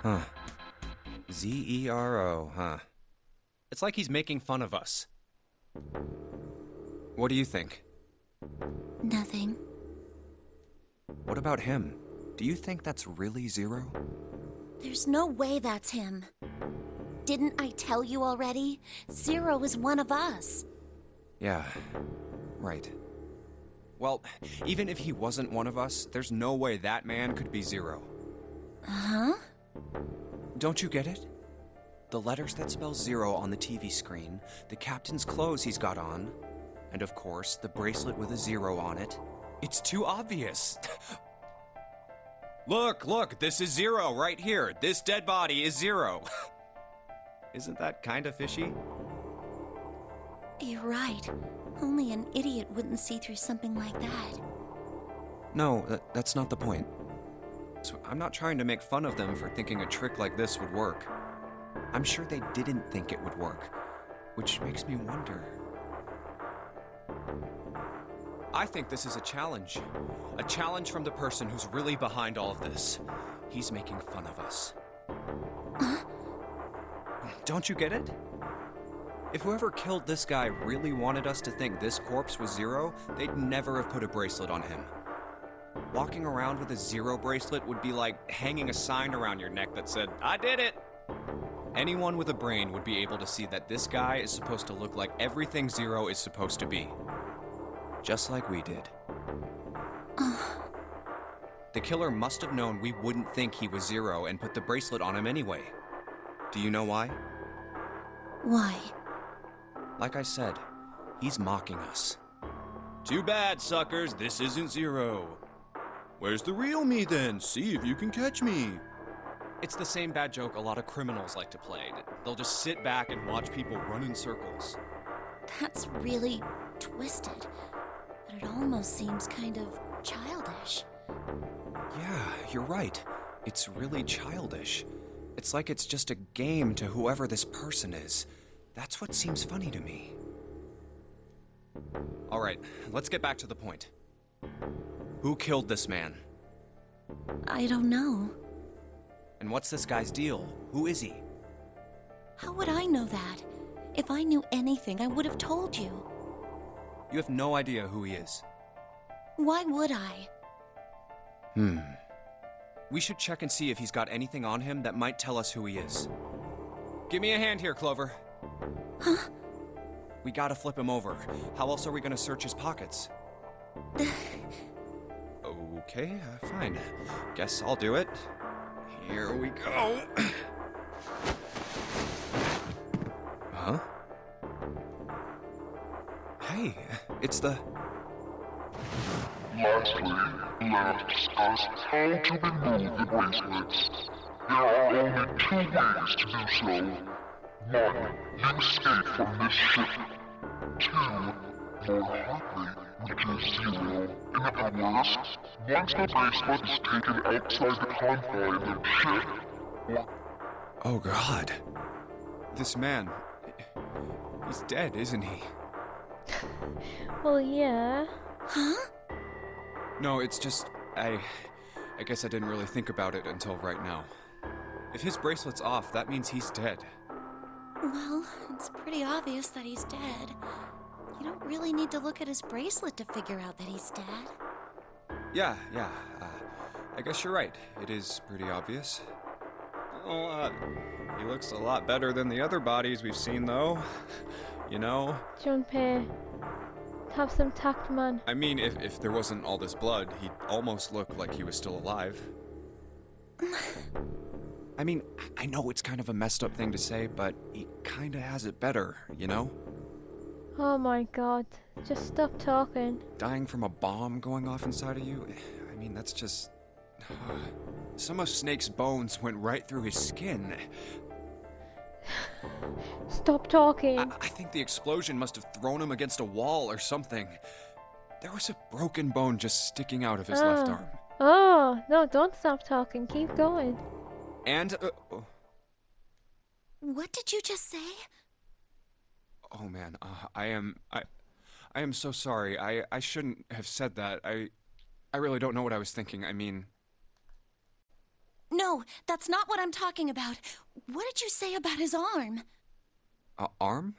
Huh. Zero, huh? It's like he's making fun of us. What do you think? Nothing. What about him? Do you think that's really Zero? There's no way that's him. Didn't I tell you already? Zero is one of us. Yeah, right. Well, even if he wasn't one of us, there's no way that man could be Zero. Huh? Don't you get it? The letters that spell Zero on the TV screen, the captain's clothes he's got on, and of course, the bracelet with a zero on it. It's too obvious. Look, this is Zero right here. This dead body is Zero. Isn't that kind of fishy? You're right. Only an idiot wouldn't see through something like that. No, that's not the point. So I'm not trying to make fun of them for thinking a trick like this would work. I'm sure they didn't think it would work, which makes me wonder. I think this is a challenge. A challenge from the person who's really behind all of this. He's making fun of us. Don't you get it? If whoever killed this guy really wanted us to think this corpse was Zero, they'd never have put a bracelet on him. Walking around with a Zero bracelet would be like hanging a sign around your neck that said, "I did it!" Anyone with a brain would be able to see that this guy is supposed to look like everything Zero is supposed to be. Just like we did. The killer must have known we wouldn't think he was Zero and put the bracelet on him anyway. Do you know why? Why? Like I said, he's mocking us. Too bad, suckers, this isn't Zero. Where's the real me then? See if you can catch me. It's the same bad joke a lot of criminals like to play. They'll just sit back and watch people run in circles. That's really twisted. But it almost seems kind of childish. Yeah, you're right. It's really childish. It's like it's just a game to whoever this person is. That's what seems funny to me. All right, let's get back to the point. Who killed this man? I don't know. And what's this guy's deal? Who is he? How would I know that? If I knew anything, I would have told you. You have no idea who he is. Why would I? We should check and see if he's got anything on him that might tell us who he is. Give me a hand here, Clover. Huh? We gotta flip him over. How else are we gonna search his pockets? Okay, fine. Guess I'll do it. Here we go. Huh? Hey, it's the... Lastly, let us discuss how to remove the bracelets. There are only two ways to do so. One, you escape from this ship. Two, more likely, which is Zero. In other words, once the bracelet is taken outside the confines of the ship, Oh, God. This man... He's dead, isn't he? Well, yeah. Huh? No, it's just... I guess I didn't really think about it until right now. If his bracelet's off, that means he's dead. Well, it's pretty obvious that he's dead. You don't really need to look at his bracelet to figure out that he's dead. Yeah. I guess you're right. It is pretty obvious. Oh, he looks a lot better than the other bodies we've seen, though. You know? Junpei, have some tact, man. I mean, if there wasn't all this blood, he'd almost look like he was still alive. I mean, I know it's kind of a messed up thing to say, but he kinda has it better, you know? Oh my god, just stop talking. Dying from a bomb going off inside of you? I mean, that's just... Some of Snake's bones went right through his skin. Stop talking. I think the explosion must have thrown him against a wall or something. There was a broken bone just sticking out of his left arm. Oh, no, don't stop talking. Keep going. And, What did you just say? oh man, I am so sorry. I shouldn't have said that. I really don't know what I was thinking. I mean... No, that's not what I'm talking about. What did you say about his arm? Arm?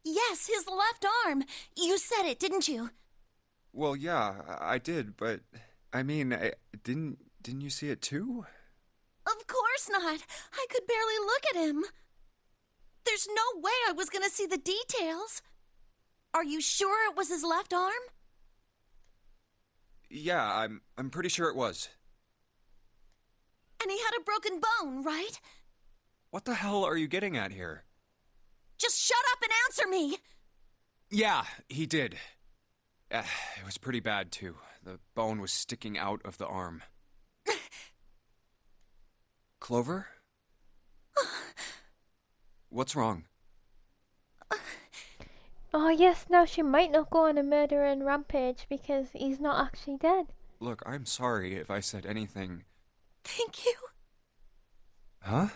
Yes, his left arm. You said it, didn't you? Well, yeah, I did, but I mean, didn't you see it too? Of course not. I could barely look at him. There's no way I was gonna see the details. Are you sure it was his left arm? Yeah, I'm pretty sure it was. And he had a broken bone, right? What the hell are you getting at here? Just shut up and answer me! Yeah, he did. It was pretty bad, too. The bone was sticking out of the arm. Clover? What's wrong? Oh yes, now she might not go on a murdering rampage because he's not actually dead. Look, I'm sorry if I said anything. Thank you. Huh?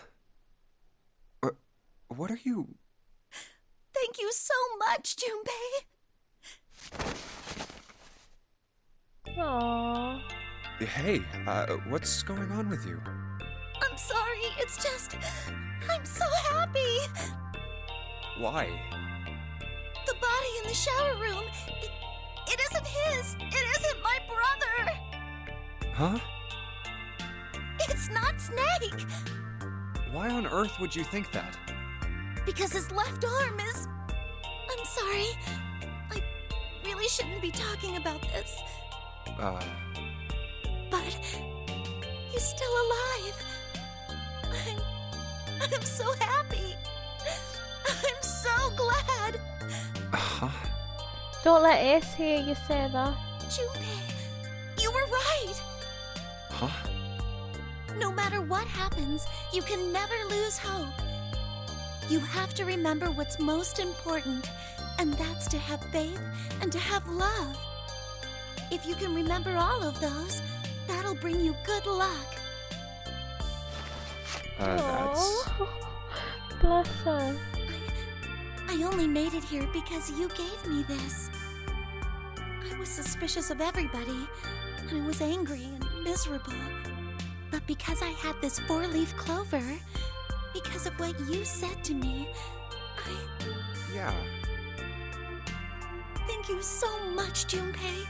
What are you... Thank you so much, Junpei. Aww. Hey, what's going on with you? I'm sorry, it's just... I'm so happy. Why? The body in the shower room, it isn't his. It isn't my brother. Huh? It's not Snake. Why on earth would you think that? Because his left arm is... I'm sorry. I really shouldn't be talking about this. But he's still alive. I'm so happy. I'm so glad. Huh? Don't let Ace hear you say that. Junpei, you were right. Huh? No matter what happens, you can never lose hope. You have to remember what's most important, and that's to have faith and to have love. If you can remember all of those, that'll bring you good luck. That's... Aw. Bless her. I only made it here because you gave me this. I was suspicious of everybody, and I was angry and miserable. But because I had this four-leaf clover, because of what you said to me, Yeah. Thank you so much, Junpei.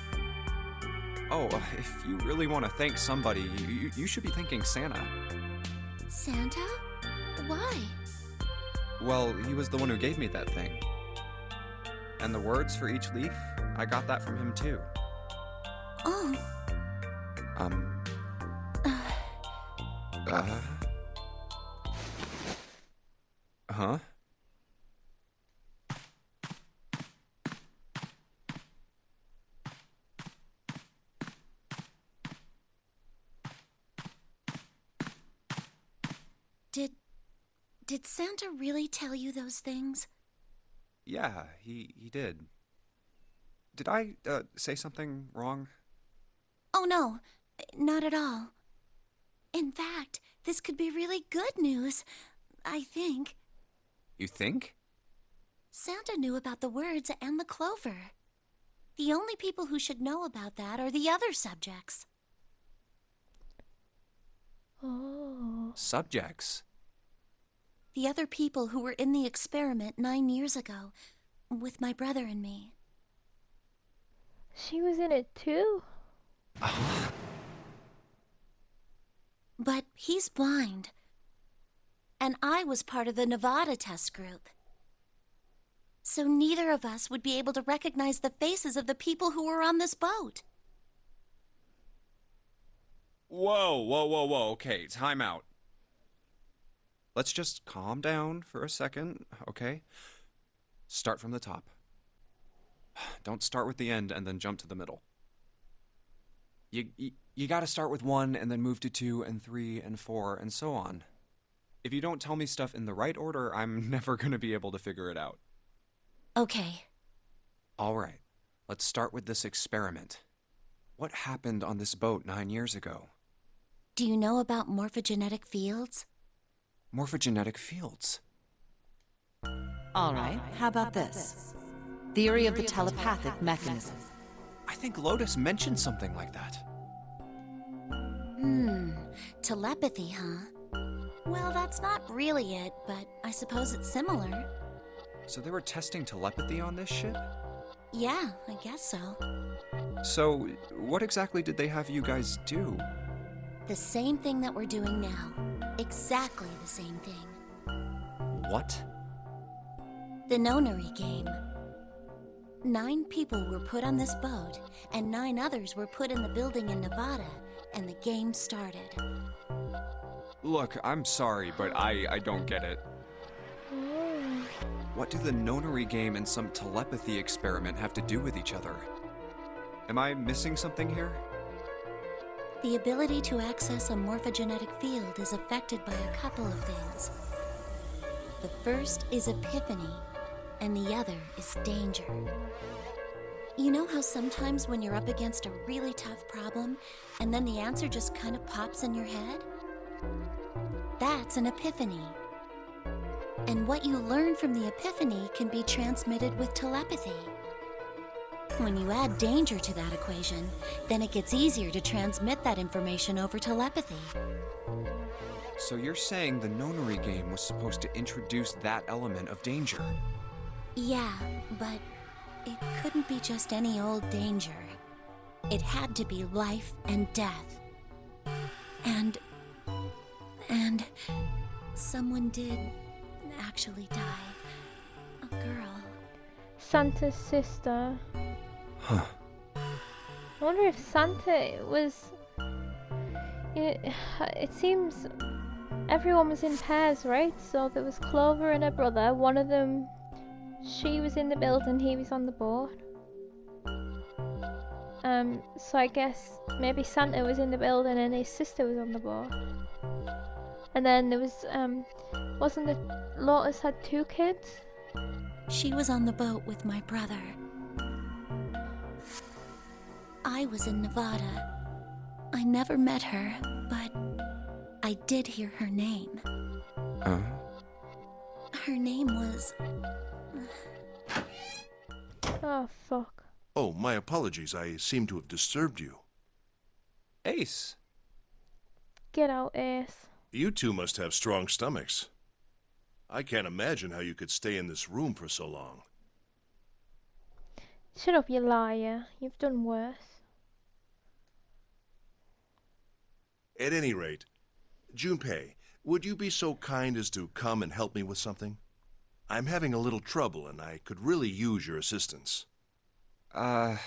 Oh, if you really want to thank somebody, you should be thanking Santa. Santa? Why? Well, he was the one who gave me that thing. And the words for each leaf, I got that from him too. Oh. Huh? Did Santa really tell you those things? Yeah, he did. Did I, say something wrong? Oh no, not at all. In fact, this could be really good news, I think. You think? Santa knew about the words and the clover. The only people who should know about that are the other subjects. Oh. Subjects? The other people who were in the experiment 9 years ago, with my brother and me. She was in it too? But he's blind. And I was part of the Nevada test group. So neither of us would be able to recognize the faces of the people who were on this boat. Whoa. Okay, time out. Let's just calm down for a second, okay? Start from the top. Don't start with the end and then jump to the middle. You gotta start with 1 and then move to 2 and 3 and 4 and so on. If you don't tell me stuff in the right order, I'm never gonna be able to figure it out. Okay. All right, let's start with this experiment. What happened on this boat 9 years ago? Do you know about morphogenetic fields? Morphogenetic fields. All right, how about this? Theory of the telepathic mechanism. I think Lotus mentioned something like that. Telepathy, huh? Well, that's not really it, but I suppose it's similar. So they were testing telepathy on this ship? Yeah, I guess so. So, what exactly did they have you guys do? The same thing that we're doing now. Exactly the same thing. What? The Nonary Game. 9 people were put on this boat, and 9 others were put in the building in Nevada, and the game started. Look, I'm sorry, but I don't get it. What do the Nonary Game and some telepathy experiment have to do with each other? Am I missing something here? The ability to access a morphogenetic field is affected by a couple of things. The first is epiphany, and the other is danger. You know how sometimes when you're up against a really tough problem, and then the answer just kind of pops in your head? That's an epiphany. And what you learn from the epiphany can be transmitted with telepathy. When you add danger to that equation, then it gets easier to transmit that information over telepathy. So you're saying the Nonary Game was supposed to introduce that element of danger? Yeah, but it couldn't be just any old danger. It had to be life and death. And someone did actually die. A girl. Santa's sister. Huh. I wonder if Santa was... It seems everyone was in pairs, right? So there was Clover and her brother. One of them, she was in the building, he was on the boat. So I guess maybe Santa was in the building and his sister was on the boat. And then there was, wasn't it Lotus had 2 kids? She was on the boat with my brother. I was in Nevada. I never met her, but I did hear her name. Her name was... Oh, fuck. Oh, my apologies. I seem to have disturbed you. Ace. Get out, Ace. You two must have strong stomachs. I can't imagine how you could stay in this room for so long. Shut up, you liar. You've done worse. At any rate, Junpei, would you be so kind as to come and help me with something? I'm having a little trouble and I could really use your assistance. Come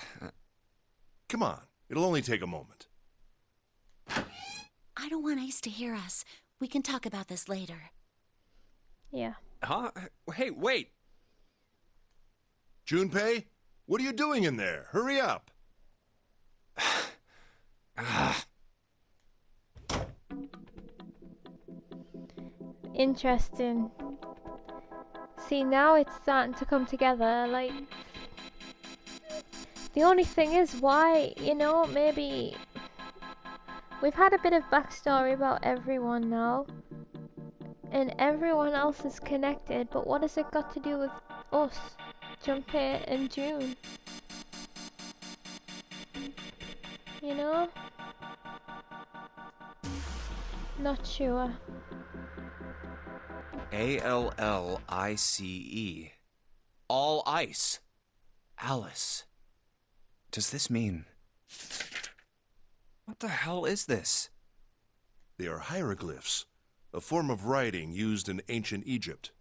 on, it'll only take a moment. I don't want Ace to hear us. We can talk about this later. Yeah. Huh? Hey, wait! Junpei, what are you doing in there? Hurry up! Interesting. See, now it's starting to come together, like... The only thing is, why, you know, maybe... We've had a bit of backstory about everyone now. And everyone else is connected, but what has it got to do with us, Junpei and June? You know? Not sure. ALLICE. All ice. Alice. Does this mean... What the hell is this? They are hieroglyphs, a form of writing used in ancient Egypt.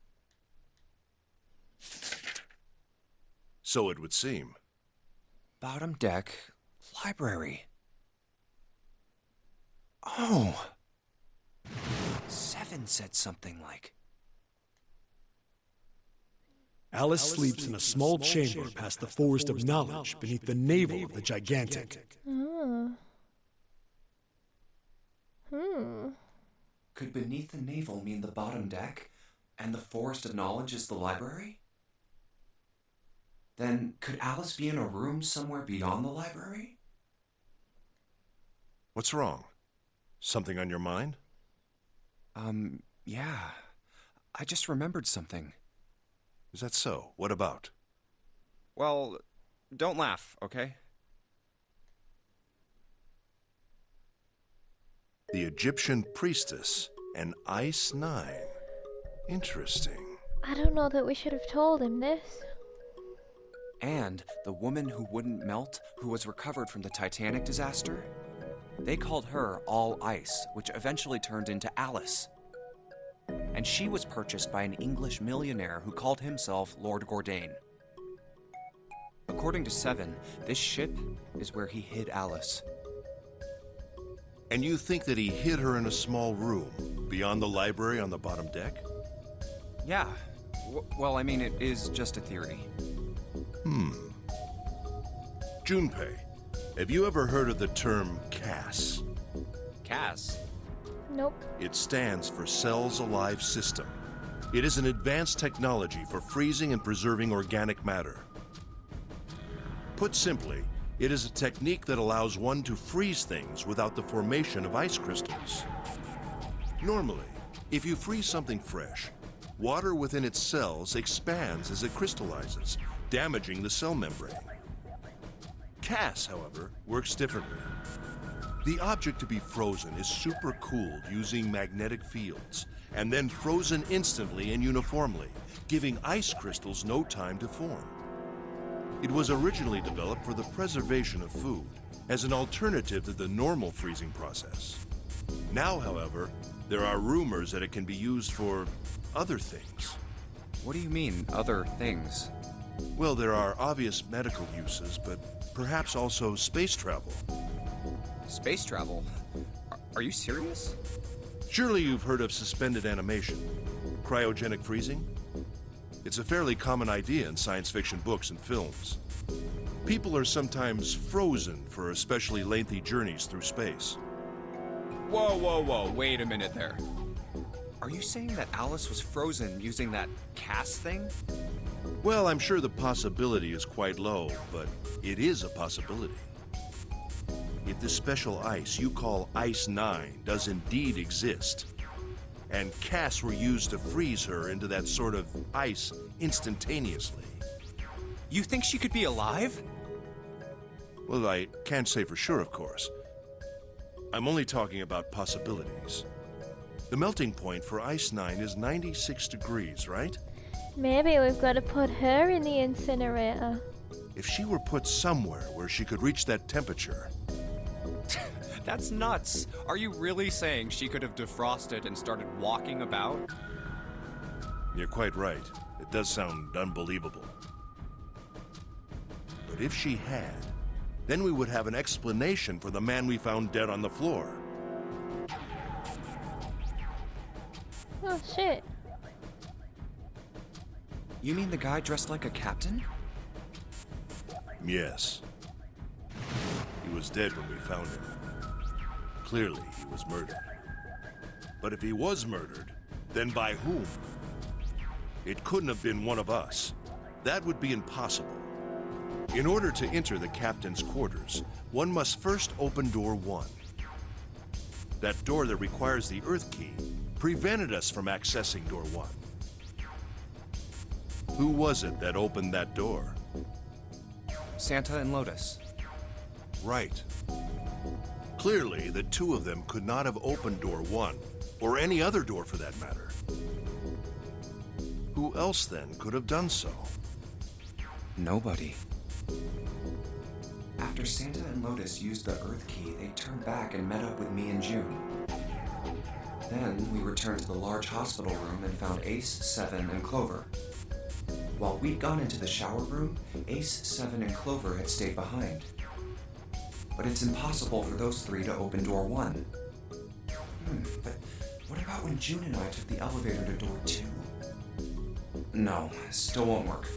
So it would seem. Bottom deck, library. Oh. 7 said something like... Alice sleeps in a small chamber past the forest of knowledge beneath the navel of the gigantic. Oh. Could beneath the navel mean the bottom deck, and the forest of knowledge is the library? Then could Alice be in a room somewhere beyond the library? What's wrong? Something on your mind? Yeah. I just remembered something. Is that so? What about? Well, don't laugh, okay? The Egyptian priestess, an Ice 9. Interesting. I don't know that we should have told him this. And the woman who wouldn't melt, who was recovered from the Titanic disaster? They called her All Ice, which eventually turned into Alice. And she was purchased by an English millionaire who called himself Lord Gordain. According to Seven, this ship is where he hid Alice. And you think that he hid her in a small room, beyond the library on the bottom deck? Yeah. Well, I mean, it is just a theory. Junpei, have you ever heard of the term CAS? Cass? Nope. It stands for Cells Alive System. It is an advanced technology for freezing and preserving organic matter. Put simply, it is a technique that allows one to freeze things without the formation of ice crystals. Normally, if you freeze something fresh, water within its cells expands as it crystallizes, damaging the cell membrane. CAS, however, works differently. The object to be frozen is supercooled using magnetic fields, and then frozen instantly and uniformly, giving ice crystals no time to form. It was originally developed for the preservation of food, as an alternative to the normal freezing process. Now, however, there are rumors that it can be used for other things. What do you mean, other things? Well, there are obvious medical uses, but perhaps also space travel. Space travel? Are you serious? Surely you've heard of suspended animation, cryogenic freezing? It's a fairly common idea in science fiction books and films. People are sometimes frozen for especially lengthy journeys through space. Whoa, wait a minute there. Are you saying that Alice was frozen using that CAS thing? Well, I'm sure the possibility is quite low, but it is a possibility. If this special ice you call Ice 9 does indeed exist, and CAS were used to freeze her into that sort of ice instantaneously. You think she could be alive? Well, I can't say for sure, of course. I'm only talking about possibilities. The melting point for Ice 9 is 96 degrees, right? Maybe we've got to put her in the incinerator. If she were put somewhere where she could reach that temperature... That's nuts. Are you really saying she could have defrosted and started walking about? You're quite right. It does sound unbelievable. But if she had, then we would have an explanation for the man we found dead on the floor. Oh shit. You mean the guy dressed like a captain? Yes. He was dead when we found him. Clearly, he was murdered. But if he was murdered, then by whom? It couldn't have been one of us. That would be impossible. In order to enter the captain's quarters, one must first open door 1. That door that requires the Earth key prevented us from accessing door 1. Who was it that opened that door? Santa and Lotus. Right. Clearly, the two of them could not have opened door 1, or any other door for that matter. Who else then could have done so? Nobody. After Santa and Lotus used the Earth key, they turned back and met up with me and June. Then we returned to the large hospital room and found Ace, 7, and Clover. While we'd gone into the shower room, Ace, 7, and Clover had stayed behind. But it's impossible for those 3 to open door 1. But what about when June and I took the elevator to door 2? No, still won't work.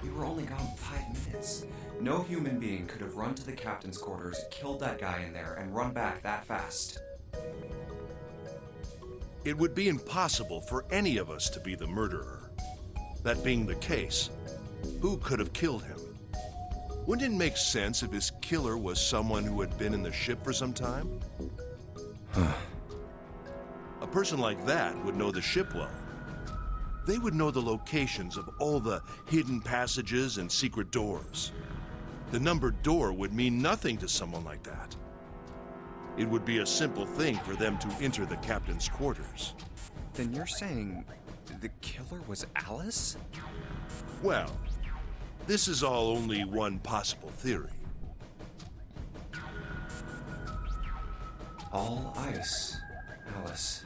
We were only gone 5 minutes. No human being could have run to the captain's quarters, killed that guy in there, and run back that fast. It would be impossible for any of us to be the murderer. That being the case, who could have killed him? Wouldn't it make sense if his killer was someone who had been in the ship for some time? A person like that would know the ship well. They would know the locations of all the hidden passages and secret doors. The numbered door would mean nothing to someone like that. It would be a simple thing for them to enter the captain's quarters. Then you're saying the killer was Alice? Well, this is all only one possible theory. All ice. Alice.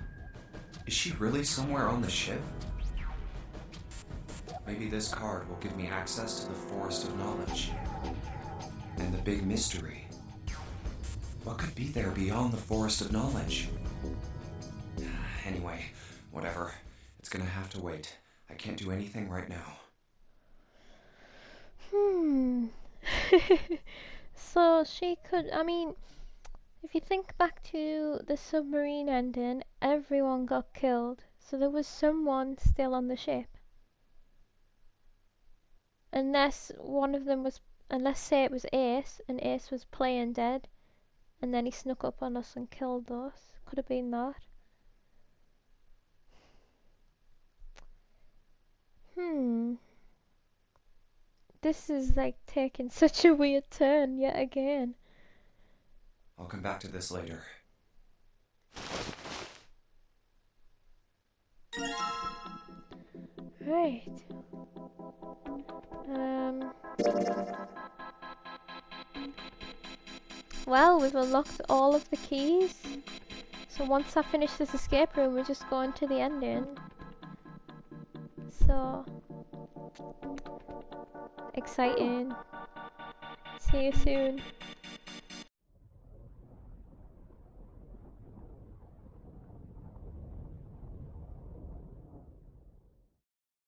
Is she really somewhere on the ship? Maybe this card will give me access to the Forest of Knowledge. And the big mystery. What could be there beyond the Forest of Knowledge? Anyway, whatever. It's gonna have to wait. I can't do anything right now. So she could, I mean, if you think back to the submarine ending, everyone got killed. So there was someone still on the ship. Unless one of them was, unless say it was Ace, and Ace was playing dead, and then he snuck up on us and killed us. Could have been that. This is like taking such a weird turn yet again. I'll come back to this later. Right. Well, we've unlocked all of the keys. So once I finish this escape room, we're just going to the ending. So exciting. See you soon.